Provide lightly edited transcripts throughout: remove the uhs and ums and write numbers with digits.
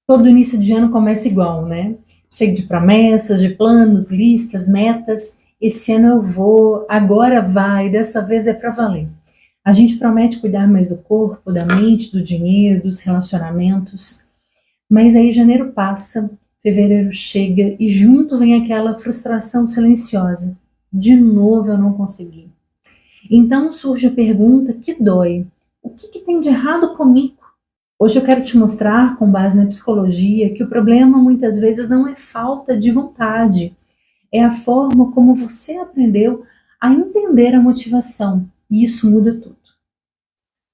Todo início de ano começa igual, né? Cheio de promessas, de planos, listas, metas. Esse ano eu vou, agora vai, dessa vez é para valer. A gente promete cuidar mais do corpo, da mente, do dinheiro, dos relacionamentos. Mas aí janeiro passa, fevereiro chega e junto vem aquela frustração silenciosa. De novo eu não consegui. Então surge a pergunta que dói: o que tem de errado comigo? Hoje eu quero te mostrar, com base na psicologia, que o problema muitas vezes não é falta de vontade, é a forma como você aprendeu a entender a motivação, e isso muda tudo.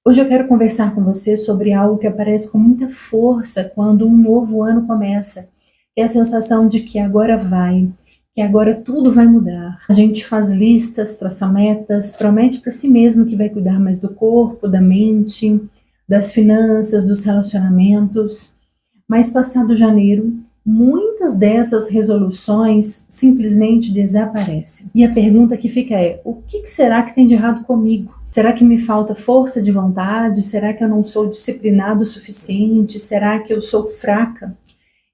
Hoje eu quero conversar com você sobre algo que aparece com muita força quando um novo ano começa, que é a sensação de que agora vai, que agora tudo vai mudar. A gente faz listas, traça metas, promete para si mesmo que vai cuidar mais do corpo, da mente, das finanças, dos relacionamentos, mas passado janeiro, muitas dessas resoluções simplesmente desaparecem. E a pergunta que fica é: o que será que tem de errado comigo? Será que me falta força de vontade? Será que eu não sou disciplinado o suficiente? Será que eu sou fraca?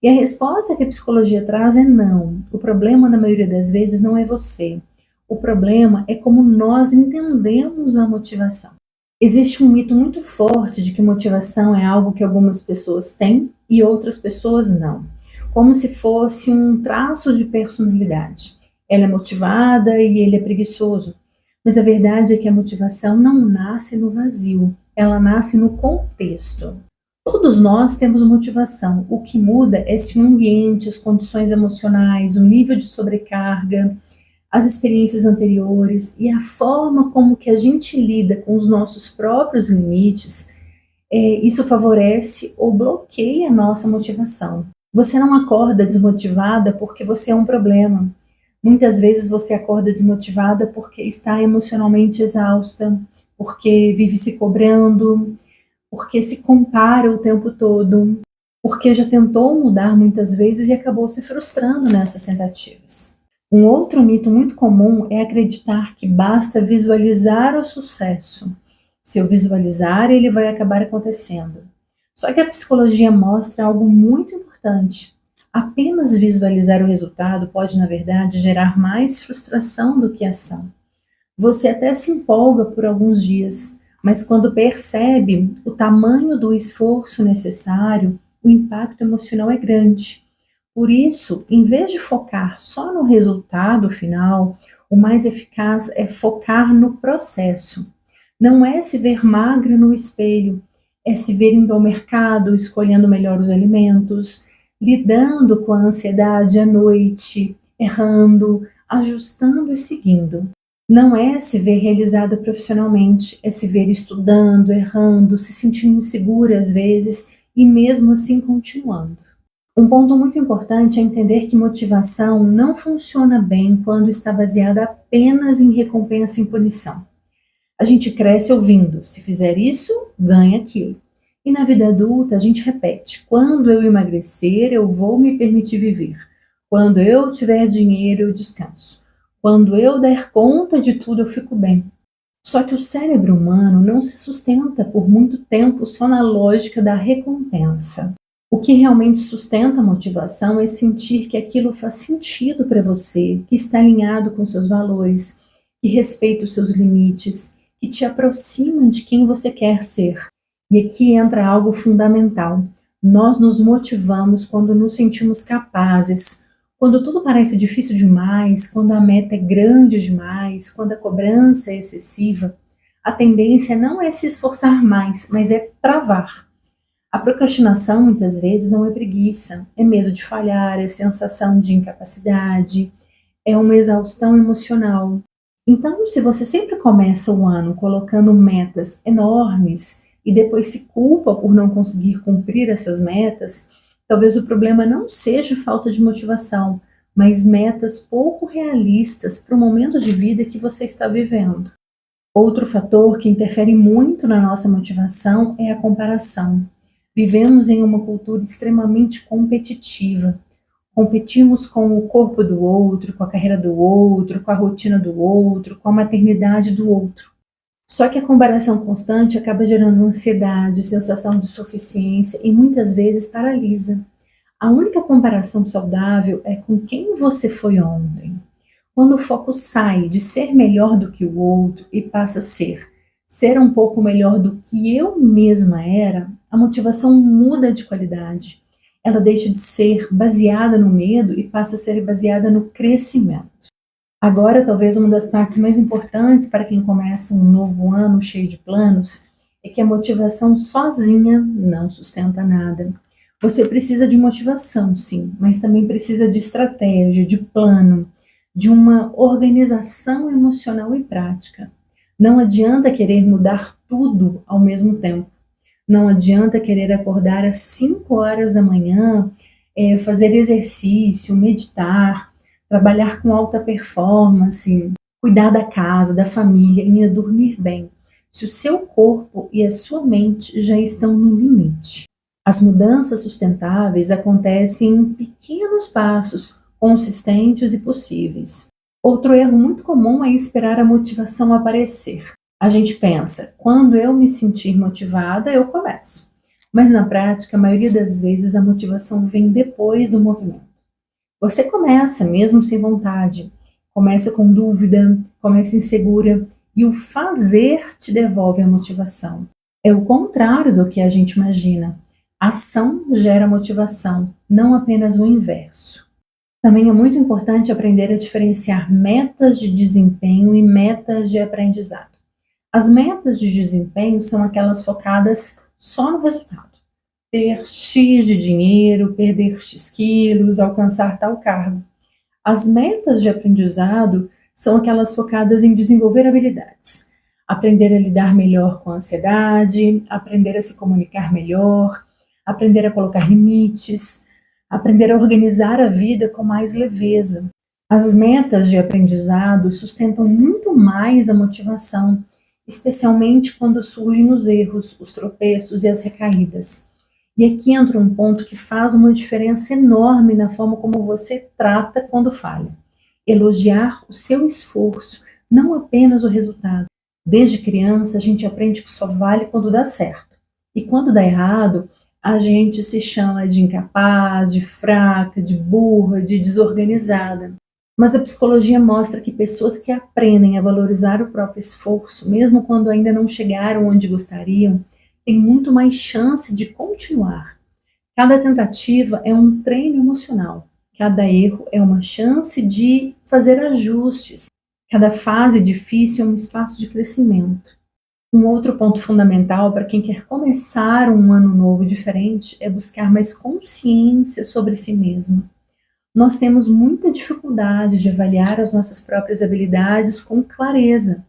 E a resposta que a psicologia traz é não. O problema, na maioria das vezes, não é você. O problema é como nós entendemos a motivação. Existe um mito muito forte de que motivação é algo que algumas pessoas têm e outras pessoas não. Como se fosse um traço de personalidade. Ela é motivada e ele é preguiçoso. Mas a verdade é que a motivação não nasce no vazio, ela nasce no contexto. Todos nós temos motivação. O que muda é se o ambiente, as condições emocionais, o nível de sobrecarga, as experiências anteriores e a forma como que a gente lida com os nossos próprios limites, isso favorece ou bloqueia a nossa motivação. Você não acorda desmotivada porque você é um problema. Muitas vezes você acorda desmotivada porque está emocionalmente exausta, porque vive se cobrando, porque se compara o tempo todo, porque já tentou mudar muitas vezes e acabou se frustrando nessas tentativas. Um outro mito muito comum é acreditar que basta visualizar o sucesso. Se eu visualizar, ele vai acabar acontecendo. Só que a psicologia mostra algo muito importante. Apenas visualizar o resultado pode, na verdade, gerar mais frustração do que ação. Você até se empolga por alguns dias, mas quando percebe o tamanho do esforço necessário, o impacto emocional é grande. Por isso, em vez de focar só no resultado final, o mais eficaz é focar no processo. Não é se ver magra no espelho, é se ver indo ao mercado, escolhendo melhor os alimentos, lidando com a ansiedade à noite, errando, ajustando e seguindo. Não é se ver realizada profissionalmente, é se ver estudando, errando, se sentindo insegura às vezes e mesmo assim continuando. Um ponto muito importante é entender que motivação não funciona bem quando está baseada apenas em recompensa e punição. A gente cresce ouvindo: se fizer isso, ganha aquilo. E na vida adulta a gente repete: quando eu emagrecer, eu vou me permitir viver. Quando eu tiver dinheiro, eu descanso. Quando eu der conta de tudo, eu fico bem. Só que o cérebro humano não se sustenta por muito tempo só na lógica da recompensa. O que realmente sustenta a motivação é sentir que aquilo faz sentido para você, que está alinhado com seus valores, que respeita os seus limites, que te aproxima de quem você quer ser. E aqui entra algo fundamental. Nós nos motivamos quando nos sentimos capazes, quando tudo parece difícil demais, quando a meta é grande demais, quando a cobrança é excessiva. A tendência não é se esforçar mais, mas é travar. A procrastinação muitas vezes não é preguiça, é medo de falhar, é sensação de incapacidade, é uma exaustão emocional. Então, se você sempre começa o ano colocando metas enormes e depois se culpa por não conseguir cumprir essas metas, talvez o problema não seja falta de motivação, mas metas pouco realistas para o momento de vida que você está vivendo. Outro fator que interfere muito na nossa motivação é a comparação. Vivemos em uma cultura extremamente competitiva. Competimos com o corpo do outro, com a carreira do outro, com a rotina do outro, com a maternidade do outro. Só que a comparação constante acaba gerando ansiedade, sensação de insuficiência e muitas vezes paralisa. A única comparação saudável é com quem você foi ontem. Quando o foco sai de ser melhor do que o outro e passa a ser um pouco melhor do que eu mesma era, a motivação muda de qualidade. Ela deixa de ser baseada no medo e passa a ser baseada no crescimento. Agora, talvez uma das partes mais importantes para quem começa um novo ano cheio de planos é que a motivação sozinha não sustenta nada. Você precisa de motivação, sim, mas também precisa de estratégia, de plano, de uma organização emocional e prática. Não adianta querer mudar tudo ao mesmo tempo. Não adianta querer acordar às 5 horas da manhã, fazer exercício, meditar, trabalhar com alta performance, cuidar da casa, da família e dormir bem, se o seu corpo e a sua mente já estão no limite. As mudanças sustentáveis acontecem em pequenos passos, consistentes e possíveis. Outro erro muito comum é esperar a motivação aparecer. A gente pensa, quando eu me sentir motivada, eu começo. Mas na prática, a maioria das vezes, a motivação vem depois do movimento. Você começa mesmo sem vontade, começa com dúvida, começa insegura, e o fazer te devolve a motivação. É o contrário do que a gente imagina. Ação gera motivação, não apenas o inverso. Também é muito importante aprender a diferenciar metas de desempenho e metas de aprendizado. As metas de desempenho são aquelas focadas só no resultado. Ter X de dinheiro, perder X quilos, alcançar tal cargo. As metas de aprendizado são aquelas focadas em desenvolver habilidades. Aprender a lidar melhor com a ansiedade, aprender a se comunicar melhor, aprender a colocar limites, aprender a organizar a vida com mais leveza. As metas de aprendizado sustentam muito mais a motivação, especialmente quando surgem os erros, os tropeços e as recaídas. E aqui entra um ponto que faz uma diferença enorme na forma como você trata quando falha. Elogiar o seu esforço, não apenas o resultado. Desde criança, a gente aprende que só vale quando dá certo. E quando dá errado, a gente se chama de incapaz, de fraca, de burra, de desorganizada. Mas a psicologia mostra que pessoas que aprendem a valorizar o próprio esforço, mesmo quando ainda não chegaram onde gostariam, têm muito mais chance de continuar. Cada tentativa é um treino emocional. Cada erro é uma chance de fazer ajustes. Cada fase difícil é um espaço de crescimento. Um outro ponto fundamental para quem quer começar um ano novo diferente é buscar mais consciência sobre si mesmo. Nós temos muita dificuldade de avaliar as nossas próprias habilidades com clareza.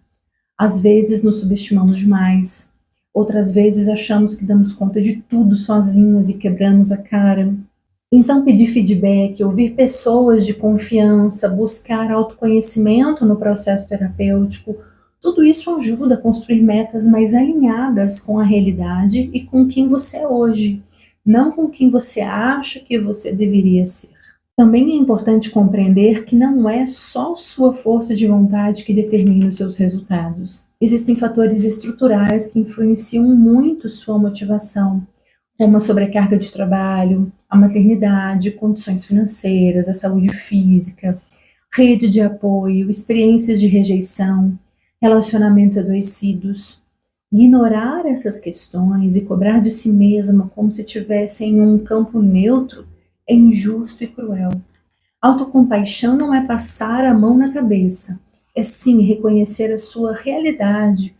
Às vezes nos subestimamos demais, outras vezes achamos que damos conta de tudo sozinhas e quebramos a cara. Então pedir feedback, ouvir pessoas de confiança, buscar autoconhecimento no processo terapêutico, tudo isso ajuda a construir metas mais alinhadas com a realidade e com quem você é hoje, não com quem você acha que você deveria ser. Também é importante compreender que não é só sua força de vontade que determina os seus resultados. Existem fatores estruturais que influenciam muito sua motivação, como a sobrecarga de trabalho, a maternidade, condições financeiras, a saúde física, rede de apoio, experiências de rejeição, relacionamentos adoecidos. Ignorar essas questões e cobrar de si mesma como se estivesse em um campo neutro é injusto e cruel. Autocompaixão não é passar a mão na cabeça, é sim reconhecer a sua realidade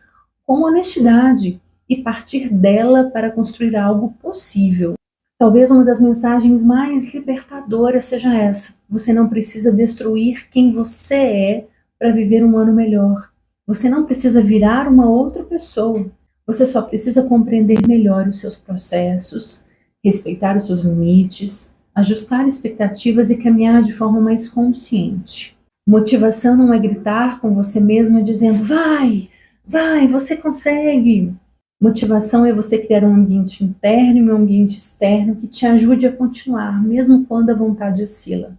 com honestidade e partir dela para construir algo possível. Talvez uma das mensagens mais libertadoras seja essa: você não precisa destruir quem você é para viver um ano melhor. Você não precisa virar uma outra pessoa. Você só precisa compreender melhor os seus processos, respeitar os seus limites, ajustar expectativas e caminhar de forma mais consciente. Motivação não é gritar com você mesma dizendo: vai, vai, você consegue. Motivação é você criar um ambiente interno e um ambiente externo que te ajude a continuar, mesmo quando a vontade oscila.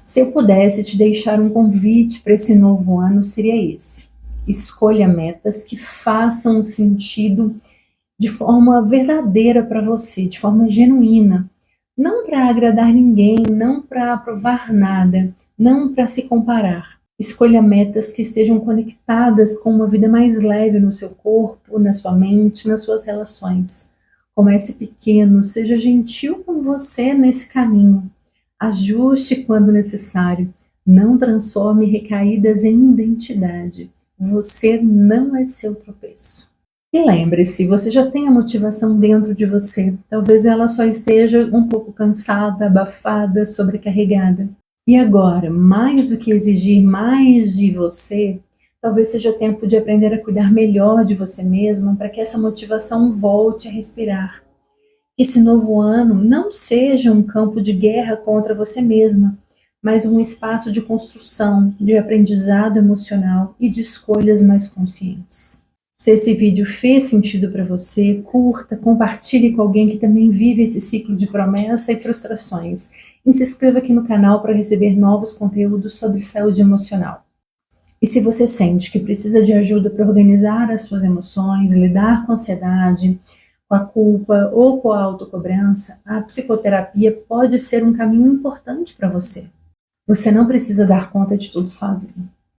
Se eu pudesse te deixar um convite para esse novo ano, seria esse. Escolha metas que façam sentido de forma verdadeira para você, de forma genuína. Não para agradar ninguém, não para provar nada, não para se comparar. Escolha metas que estejam conectadas com uma vida mais leve no seu corpo, na sua mente, nas suas relações. Comece pequeno, seja gentil com você nesse caminho. Ajuste quando necessário. Não transforme recaídas em identidade. Você não é seu tropeço. E lembre-se, você já tem a motivação dentro de você. Talvez ela só esteja um pouco cansada, abafada, sobrecarregada. E agora, mais do que exigir mais de você, talvez seja tempo de aprender a cuidar melhor de você mesma para que essa motivação volte a respirar. Que esse novo ano não seja um campo de guerra contra você mesma, mas um espaço de construção, de aprendizado emocional e de escolhas mais conscientes. Se esse vídeo fez sentido para você, curta, compartilhe com alguém que também vive esse ciclo de promessa e frustrações. E se inscreva aqui no canal para receber novos conteúdos sobre saúde emocional. E se você sente que precisa de ajuda para organizar as suas emoções, lidar com a ansiedade, com a culpa ou com a autocobrança, a psicoterapia pode ser um caminho importante para você. Você não precisa dar conta de tudo sozinho.